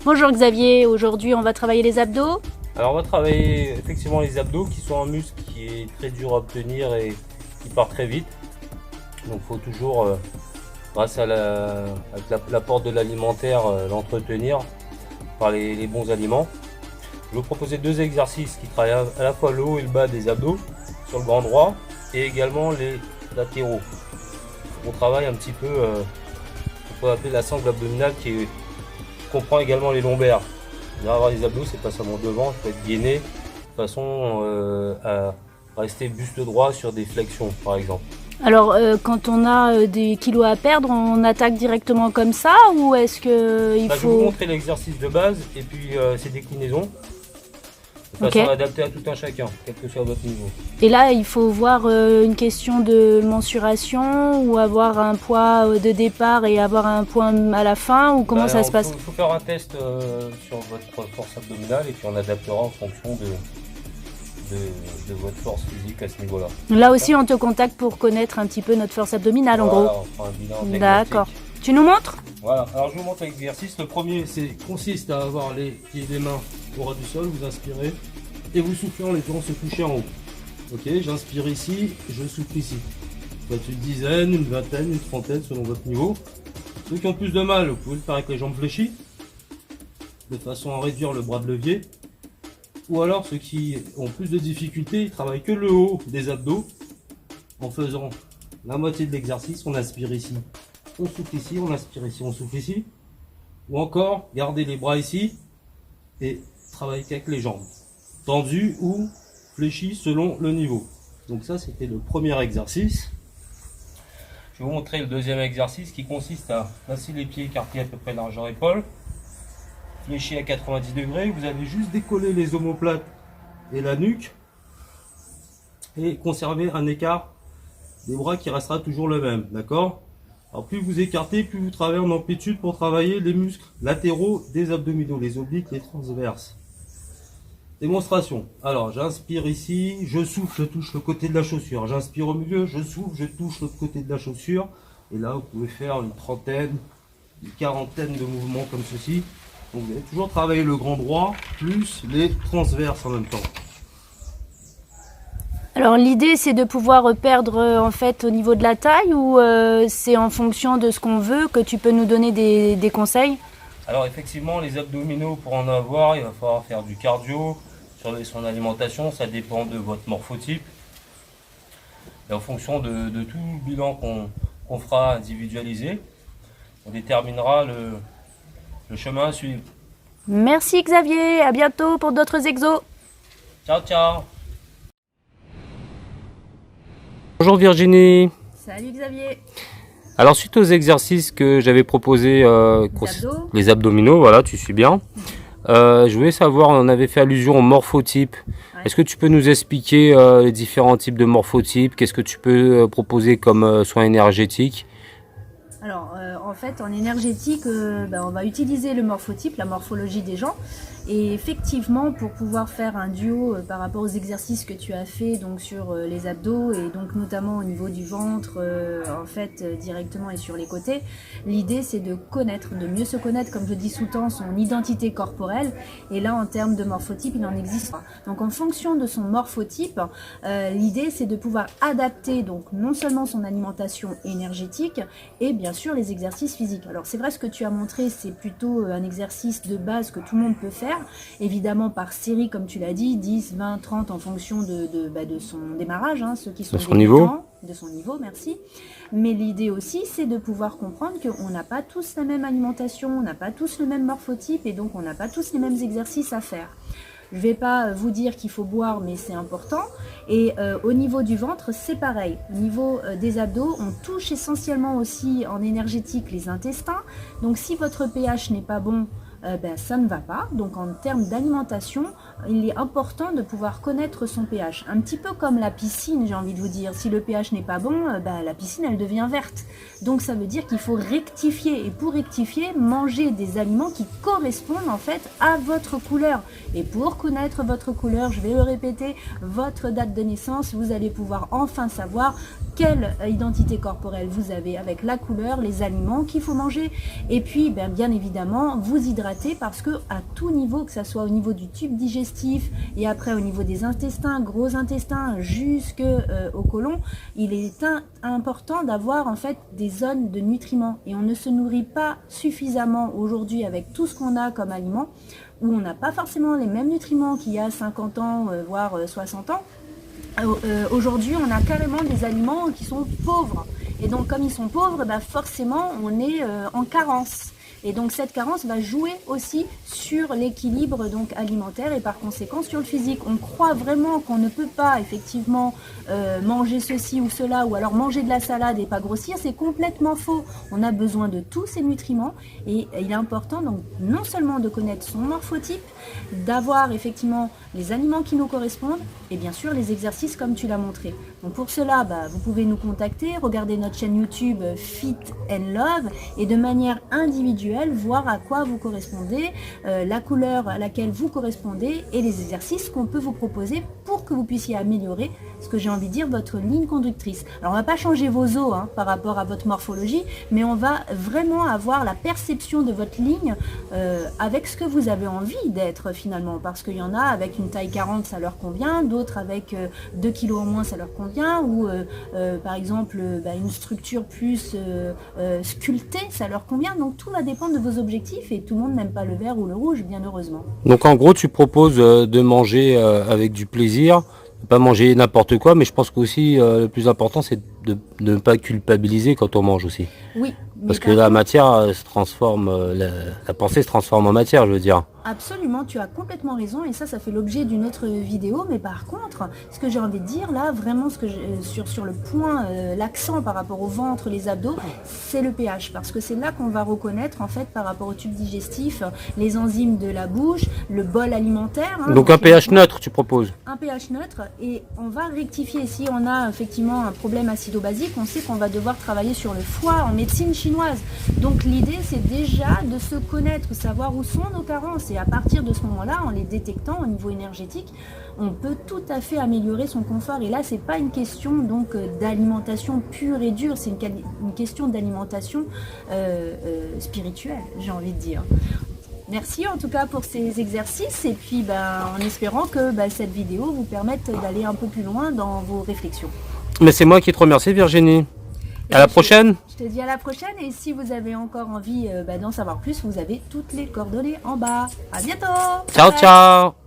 Bonjour Xavier, aujourd'hui on va travailler les abdos. Alors on va travailler effectivement les abdos qui sont un muscle qui est très dur à obtenir et qui part très vite. Donc il faut toujours, grâce à l'apport de l'alimentaire, l'entretenir par les bons aliments. Je vais vous proposer deux exercices qui travaillent à la fois le haut et le bas des abdos sur le grand droit et également les latéraux. On travaille un petit peu ce qu'on appelle la sangle abdominale qui comprend également les lombaires. Avoir les abdos, c'est pas seulement devant, il faut être gainé de façon à rester buste droit sur des flexions par exemple. Alors quand on a des kilos à perdre, on attaque directement comme ça ou est-ce qu'il faut... Je vais vous montrer l'exercice de base et puis ses déclinaisons. De façon adaptée à tout un chacun, quel que soit votre niveau. Et là, il faut voir une question de mensuration ou avoir un poids de départ et avoir un poids à la fin ou comment ça se passe? Il faut faire un test sur votre force abdominale et puis on adaptera en fonction de votre force physique à ce niveau-là. Là aussi, on te contacte pour connaître un petit peu notre force abdominale en gros. On fera un bilan diagnostic. D'accord. Tu nous montres? Voilà, alors je vous montre l'exercice. Le premier consiste à avoir les pieds et les mains au ras du sol, vous inspirez et vous soufflez en les faisant se toucher en haut. Ok, j'inspire ici, je souffle ici. Faites une dizaine, une vingtaine, une trentaine selon votre niveau. Ceux qui ont plus de mal, vous pouvez le faire avec les jambes fléchies, de façon à réduire le bras de levier. Ou alors ceux qui ont plus de difficultés, ils travaillent que le haut des abdos en faisant la moitié de l'exercice. On aspire ici, on souffle ici, on aspire ici, on souffle ici. Ou encore, garder les bras ici et travailler qu'avec les jambes. Tendues ou fléchies selon le niveau. Donc ça, c'était le premier exercice. Je vais vous montrer le deuxième exercice qui consiste à placer les pieds écartés à peu près largeur épaule. Fléchis à 90 degrés. Vous allez juste décoller les omoplates et la nuque. Et conserver un écart des bras qui restera toujours le même. D'accord ? Alors plus vous écartez, plus vous travaillez en amplitude pour travailler les muscles latéraux des abdominaux, les obliques, les transverses. Démonstration. Alors j'inspire ici, je souffle, je touche le côté de la chaussure. J'inspire au milieu, je souffle, je touche l'autre côté de la chaussure. Et là vous pouvez faire une trentaine, une quarantaine de mouvements comme ceci. Donc vous allez toujours travailler le grand droit plus les transverses en même temps. Alors l'idée c'est de pouvoir perdre en fait au niveau de la taille ou c'est en fonction de ce qu'on veut que tu peux nous donner des conseils? Alors effectivement les abdominaux pour en avoir il va falloir faire du cardio, surveiller son alimentation, ça dépend de votre morphotype. Et en fonction de tout le bilan qu'on fera individualisé, on déterminera le chemin à suivre. Merci Xavier, à bientôt pour d'autres exos. Ciao ciao. Bonjour Virginie. Salut Xavier. Alors suite aux exercices que j'avais proposés, les abdominaux, voilà, tu suis bien. Je voulais savoir, on avait fait allusion au morphotype. Ouais. Est-ce que tu peux nous expliquer les différents types de morphotypes? Qu'est-ce que tu peux proposer comme soins énergétiques? Alors en fait en énergétique, on va utiliser le morphotype, la morphologie des gens. Et effectivement, pour pouvoir faire un duo par rapport aux exercices que tu as fait donc sur les abdos et donc notamment au niveau du ventre, en fait directement et sur les côtés, l'idée c'est de connaître, de mieux se connaître, comme je dis sous-temps, son identité corporelle. Et là, en termes de morphotype, il en existe pas. Donc en fonction de son morphotype, l'idée c'est de pouvoir adapter donc non seulement son alimentation énergétique et bien sûr les exercices physiques. Alors c'est vrai, ce que tu as montré, c'est plutôt un exercice de base que tout le monde peut faire. Évidemment par série comme tu l'as dit, 10, 20, 30 en fonction de son démarrage, hein, ceux qui sont de son niveau, merci. Mais l'idée aussi c'est de pouvoir comprendre qu'on n'a pas tous la même alimentation, on n'a pas tous le même morphotype et donc on n'a pas tous les mêmes exercices à faire. Je ne vais pas vous dire qu'il faut boire, mais c'est important. Et au niveau du ventre, c'est pareil. Au niveau des abdos, on touche essentiellement aussi en énergétique les intestins. Donc si votre pH n'est pas bon, ça ne va pas. Donc en termes d'alimentation, il est important de pouvoir connaître son pH. Un petit peu comme la piscine, j'ai envie de vous dire. Si le pH n'est pas bon, la piscine elle devient verte. Donc ça veut dire qu'il faut rectifier. Et pour rectifier, manger des aliments qui correspondent en fait à votre couleur. Et pour connaître votre couleur, je vais le répéter, votre date de naissance, vous allez pouvoir enfin savoir quelle identité corporelle vous avez avec la couleur, les aliments qu'il faut manger. Et puis, bien évidemment, vous hydrater parce que à tout niveau, que ce soit au niveau du tube digestif et après au niveau des intestins, gros intestins, jusqu'au côlon, il est important d'avoir en fait des zones de nutriments. Et on ne se nourrit pas suffisamment aujourd'hui avec tout ce qu'on a comme aliments, où on n'a pas forcément les mêmes nutriments qu'il y a 50 ans, voire 60 ans. Aujourd'hui, on a carrément des aliments qui sont pauvres. Et donc, comme ils sont pauvres, forcément, on est en carence. Et donc, cette carence va jouer aussi sur l'équilibre donc alimentaire et par conséquent sur le physique. On croit vraiment qu'on ne peut pas effectivement manger ceci ou cela, ou alors manger de la salade et pas grossir. C'est complètement faux. On a besoin de tous ces nutriments et il est important donc non seulement de connaître son morphotype, d'avoir effectivement les aliments qui nous correspondent et bien sûr les exercices comme tu l'as montré. Donc pour cela, vous pouvez nous contacter, regarder notre chaîne YouTube Fit and Love et de manière individuelle voir à quoi vous correspondez, la couleur à laquelle vous correspondez et les exercices qu'on peut vous proposer pour que vous puissiez améliorer ce que j'ai envie de dire, votre ligne conductrice. Alors on va pas changer vos os par rapport à votre morphologie, mais on va vraiment avoir la perception de votre ligne avec ce que vous avez envie d'être finalement, parce qu'il y en a avec une taille 40 ça leur convient, d'autres avec 2 kilos en moins ça leur convient, ou par exemple une structure plus sculptée ça leur convient. Donc tout va dépendre de vos objectifs et tout le monde n'aime pas le vert ou le rouge, bien heureusement. Donc en gros tu proposes de manger avec du plaisir, pas manger n'importe quoi, mais je pense qu'aussi le plus important c'est de ne pas culpabiliser quand on mange aussi. Oui. Parce que la matière se transforme, la pensée se transforme en matière, je veux dire. Absolument, tu as complètement raison et ça fait l'objet d'une autre vidéo. Mais par contre, ce que j'ai envie de dire là, vraiment ce que sur le point, l'accent par rapport au ventre, les abdos, c'est le pH. Parce que c'est là qu'on va reconnaître en fait par rapport au tube digestif, les enzymes de la bouche, le bol alimentaire. Donc un pH neutre tu proposes? Un pH neutre et on va rectifier. Si on a effectivement un problème acido-basique, on sait qu'on va devoir travailler sur le foie en médecine chinoise. Donc l'idée c'est déjà de se connaître, savoir où sont nos carences et à partir de ce moment-là, en les détectant au niveau énergétique, on peut tout à fait améliorer son confort. Et là, c'est pas une question donc d'alimentation pure et dure, c'est une question d'alimentation spirituelle, j'ai envie de dire. Merci en tout cas pour ces exercices et puis en espérant que cette vidéo vous permette d'aller un peu plus loin dans vos réflexions. Mais c'est moi qui te remercie Virginie. À la prochaine. Je te dis à la prochaine et si vous avez encore envie d'en savoir plus, vous avez toutes les coordonnées en bas. À bientôt. Ciao, ciao.